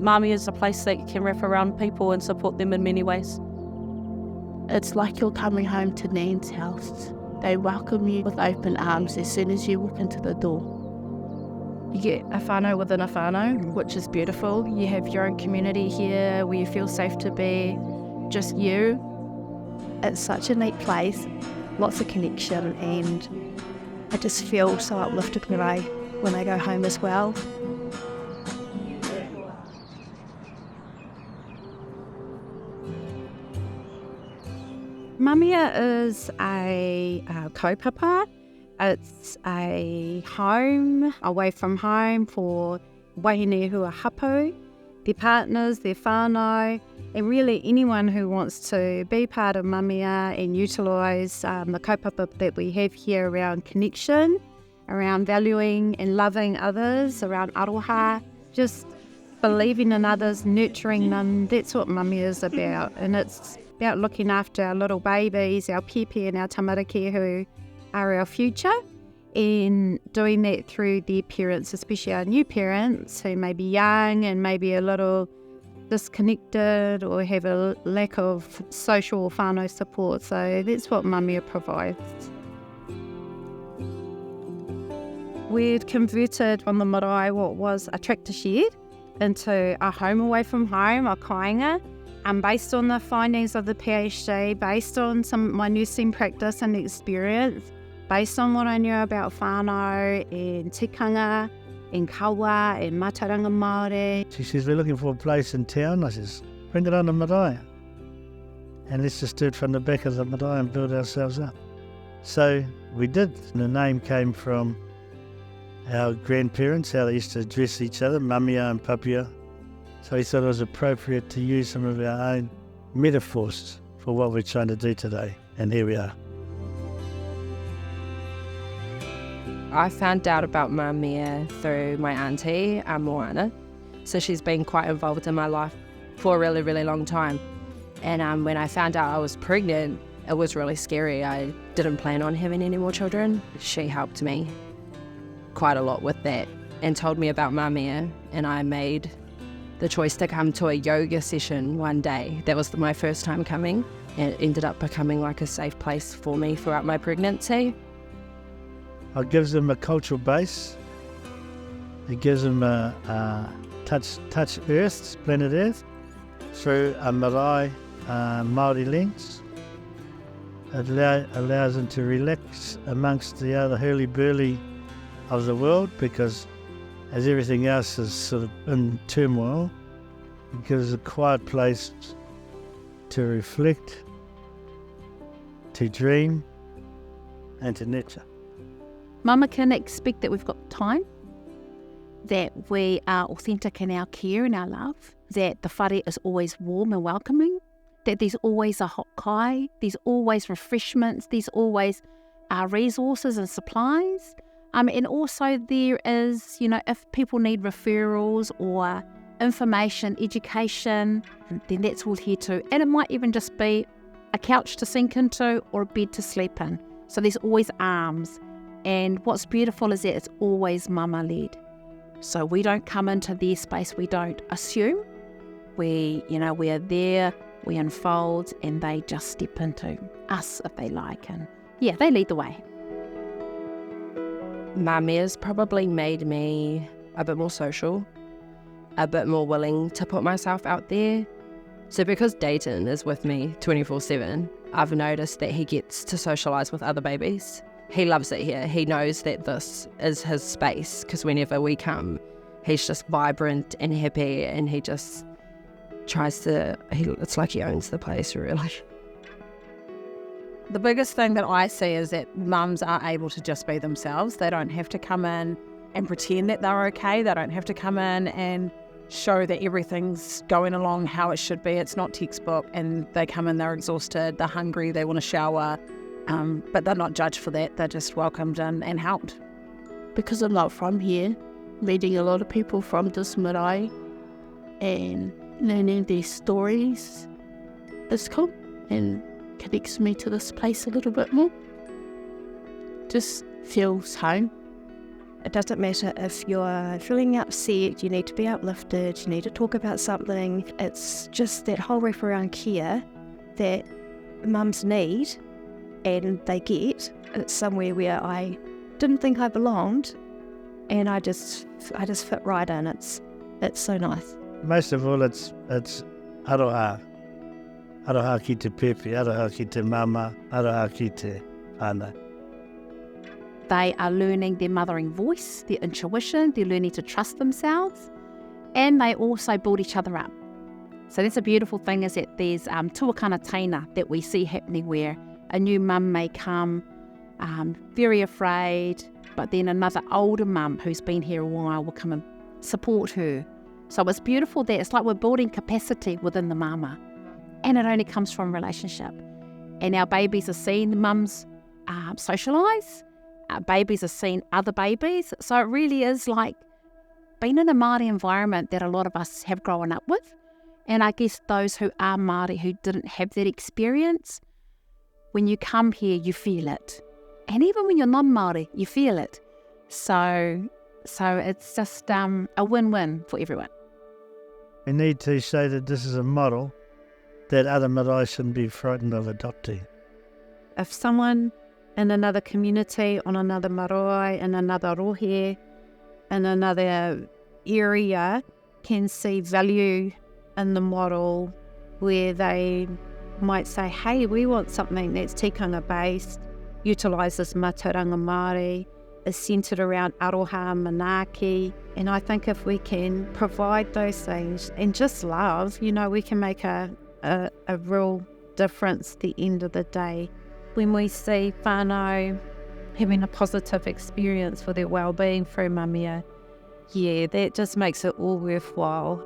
Mamia is a place that you can wrap around people and support them in many ways. It's like you're coming home to Nan's house. They welcome you with open arms as soon as you walk into the door. You get a whānau within a whānau, which is beautiful. You have your own community here where you feel safe to be just you. It's such a neat place, lots of connection, and I just feel so uplifted when I go home as well. Mamia is a kaupapa. It's a home, away from home for wahine who are hapu, their partners, their whānau, and really anyone who wants to be part of Mamia and utilise the kaupapa that we have here around connection, around valuing and loving others, around aroha, just believing in others, nurturing them. That's what Mamia is about, and it's about looking after our little babies, our pēpi and our tamariki who are our future, and doing that through their parents, especially our new parents who may be young and maybe a little disconnected or have a lack of social or whānau support. So that's what Mamia provides. We'd converted on the marae what was a tractor shed into a home away from home, a kāinga, based on the findings of the PhD, based on some of my nursing practice and experience, based on what I knew about whānau and tikanga and kawa and mātauranga Māori. She says, we're looking for a place in town. I says, bring it on the marae. And let's just do it from the back of the marae and build ourselves up. So we did. The name came from our grandparents, how they used to address each other, Mamia and Papia. So we thought it was appropriate to use some of our own metaphors for what we're trying to do today. And here we are. I found out about Mamia through my auntie, Moana. So she's been quite involved in my life for a really, really long time. And when I found out I was pregnant, it was really scary. I didn't plan on having any more children. She helped me quite a lot with that and told me about Mamia, and I made the choice to come to a yoga session one day. That was my first time coming, and it ended up becoming like a safe place for me throughout my pregnancy. It gives them a cultural base. It gives them a touch Earth, planet Earth, through a marae Māori lens. It allows them to relax amongst the other hurly-burly of the world, because as everything else is sort of in turmoil, it gives a quiet place to reflect, to dream, and to nurture. Mama can expect that we've got time, that we are authentic in our care and our love, that the whare is always warm and welcoming, that there's always a hot kai, there's always refreshments, there's always resources and supplies. And also there is, if people need referrals or information, education, then that's all here too. And it might even just be a couch to sink into or a bed to sleep in. So there's always arms. And what's beautiful is that it's always mama-led. So we don't come into their space, we don't assume. We are there, we unfold, and they just step into us if they like. And yeah, they lead the way. Mamia's probably made me a bit more social, a bit more willing to put myself out there. So because Dayton is with me 24/7, I've noticed that he gets to socialise with other babies. He loves it here. He knows that this is his space, because whenever we come, he's just vibrant and happy, and he just tries to, it's like he owns the place, really. The biggest thing that I see is that mums are able to just be themselves. They don't have to come in and pretend that they're okay. They don't have to come in and show that everything's going along how it should be. It's not textbook, and they come in, they're exhausted, they're hungry, they want to shower, but they're not judged for that. They're just welcomed in and helped. Because I'm not from here, meeting a lot of people from this marae and learning their stories is cool and connects me to this place a little bit more. Just feels home. It doesn't matter if you're feeling upset, you need to be uplifted, you need to talk about something. It's just that whole wraparound care that mums need and they get. It's somewhere where I didn't think I belonged, and I just fit right in. It's so nice. Most of all, it's aroha. Aroha ki te pēpi, aroha ki te māmā, aroha ki te whānau. They are learning their mothering voice, their intuition, they're learning to trust themselves, and they also build each other up. So that's a beautiful thing, is that there's tuakana taina that we see happening, where a new mum may come very afraid, but then another older mum who's been here a while will come and support her. So it's beautiful that it's like we're building capacity within the māmā, and it only comes from relationship. And our babies are seeing mums socialise. Our babies are seeing other babies. So it really is like being in a Māori environment that a lot of us have grown up with. And I guess those who are Māori who didn't have that experience, when you come here, you feel it. And even when you're non-Māori, you feel it. So it's just a win-win for everyone. We need to say that this is a model that other marae shouldn't be frightened of adopting. If someone in another community, on another marae, in another rohe, in another area can see value in the model, where they might say, hey, we want something that's tikanga based, utilises mātauranga Māori, is centred around aroha, manaaki. And I think if we can provide those things and just love, we can make a real difference at the end of the day. When we see whānau having a positive experience for their wellbeing through Mamia, that just makes it all worthwhile.